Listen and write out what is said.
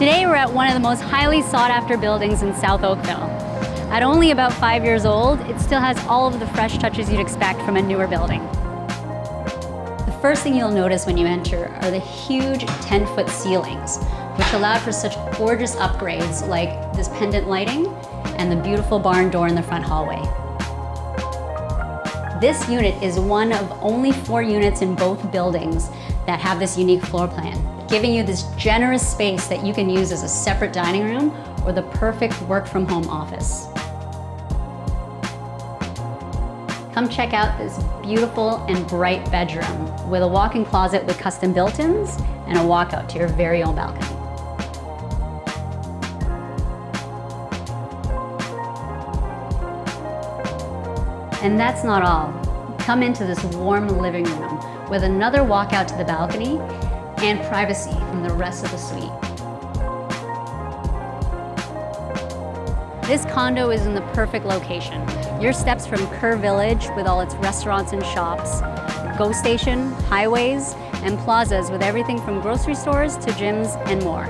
Today we're at one of the most highly sought after buildings in South Oakville. At only about 5 years old, it still has all of the fresh touches you'd expect from a newer building. The first thing you'll notice when you enter are the huge 10-foot ceilings, which allowed for such gorgeous upgrades like this pendant lighting and the beautiful barn door in the front hallway. This unit is one of only 4 units in both buildings that have this unique floor plan, giving you this generous space that you can use as a separate dining room or the perfect work-from-home office. Come check out this beautiful and bright bedroom with a walk-in closet with custom built-ins and a walkout to your very own balcony. And that's not all. Come into this warm living room with another walkout to the balcony and privacy from the rest of the suite. This condo is in the perfect location. Your steps from Kerr Village with all its restaurants and shops, GO Station, highways, and plazas with everything from grocery stores to gyms and more.